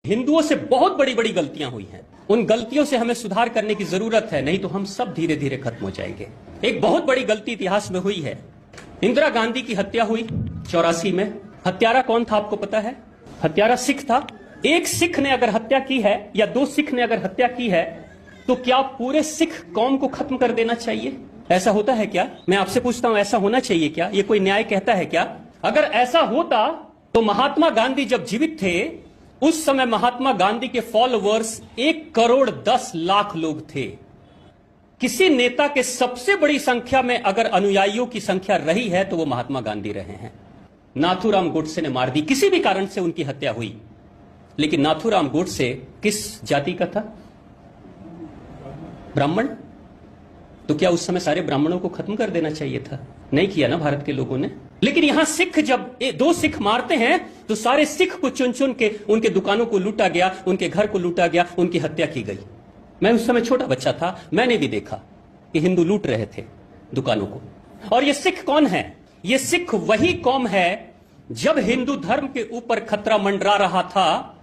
हिंदुओं से बहुत बड़ी बड़ी गलतियां हुई हैं। उन गलतियों से हमें सुधार करने की जरूरत है, नहीं तो हम सब धीरे धीरे खत्म हो जाएंगे। एक बहुत बड़ी गलती इतिहास में हुई है। इंदिरा गांधी की हत्या हुई 84 में। हत्यारा कौन था आपको पता है? हत्यारा सिख था। एक सिख ने अगर हत्या की है या दो सिख ने अगर हत्या की है तो क्या पूरे सिख कौम को खत्म कर देना चाहिए? ऐसा होता है क्या? मैं आपसे पूछता हूं, ऐसा होना चाहिए क्या? ये कोई न्याय कहता है क्या? अगर ऐसा होता तो महात्मा गांधी जब जीवित थे उस समय महात्मा गांधी के फॉलोअर्स 1,10,00,000 लोग थे। किसी नेता के सबसे बड़ी संख्या में अगर अनुयायियों की संख्या रही है तो वो महात्मा गांधी रहे हैं। नाथूराम गोडसे ने मार दी, किसी भी कारण से उनकी हत्या हुई, लेकिन नाथूराम गोडसे किस जाति का था? ब्राह्मण। तो क्या उस समय सारे ब्राह्मणों को खत्म कर देना चाहिए था? नहीं किया ना भारत के लोगों ने। लेकिन यहां सिख जब दो सिख मारते हैं तो सारे सिख को चुन चुन के उनके दुकानों को लूटा गया, उनके घर को लूटा गया, उनकी हत्या की गई। मैं उस समय छोटा बच्चा था, मैंने भी देखा कि हिंदू लूट रहे थे दुकानों को। और ये सिख कौन है? ये सिख वही कौम है जब हिंदू धर्म के ऊपर खतरा मंडरा रहा था,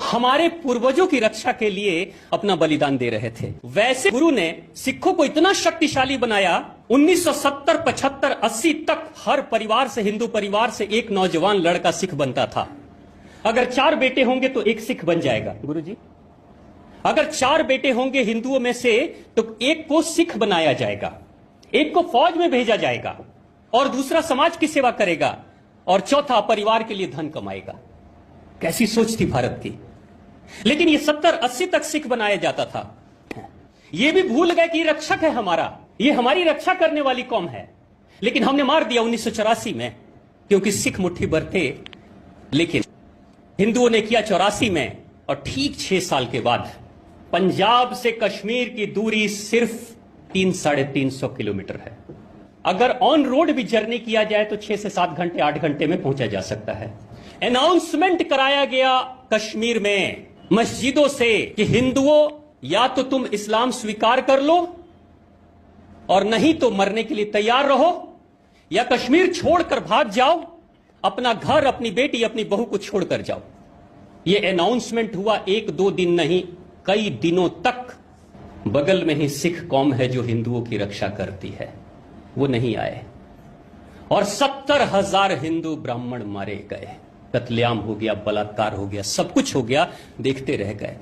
हमारे पूर्वजों की रक्षा के लिए अपना बलिदान दे रहे थे। वैसे गुरु ने सिखों को इतना शक्तिशाली बनाया, 1970, 75, 80 तक हर परिवार से, हिंदू परिवार से एक नौजवान लड़का सिख बनता था। अगर 4 बेटे होंगे तो एक सिख बन जाएगा गुरुजी। अगर 4 बेटे होंगे हिंदुओं में से तो एक को सिख बनाया जाएगा, एक को फौज में भेजा जाएगा, और दूसरा समाज की सेवा करेगा, और चौथा परिवार के लिए धन कमाएगा। कैसी सोच थी भारत की। लेकिन ये 70-80 तक सिख बनाया जाता था। ये भी भूल गए कि रक्षक है हमारा, ये हमारी रक्षा करने वाली कौम है। लेकिन हमने मार दिया 1984 में, क्योंकि सिख मुट्ठी भर थे। लेकिन हिंदुओं ने किया 84 में, और ठीक 6 साल के बाद पंजाब से कश्मीर की दूरी सिर्फ 300-350 किलोमीटर है। अगर ऑन रोड भी जर्नी किया जाए तो 6 से 7 घंटे, 8 घंटे में पहुंचा जा सकता है। अनाउंसमेंट कराया गया कश्मीर में मस्जिदों से कि हिंदुओं, या तो तुम इस्लाम स्वीकार कर लो और नहीं तो मरने के लिए तैयार रहो, या कश्मीर छोड़कर भाग जाओ, अपना घर, अपनी बेटी, अपनी बहू को छोड़कर जाओ। यह अनाउंसमेंट हुआ 1-2 दिन नहीं, कई दिनों तक। बगल में ही सिख कौम है जो हिंदुओं की रक्षा करती है, वो नहीं आए, और 70,000 हिंदू ब्राह्मण मारे गए। कत्लेआम हो गया, बलात्कार हो गया, सब कुछ हो गया, देखते रह गए।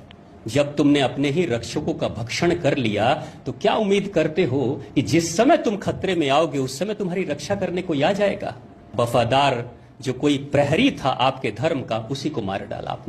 जब तुमने अपने ही रक्षकों का भक्षण कर लिया तो क्या उम्मीद करते हो कि जिस समय तुम खतरे में आओगे उस समय तुम्हारी रक्षा करने को आ जाएगा? वफादार जो कोई प्रहरी था आपके धर्म का, उसी को मार डाला आपने।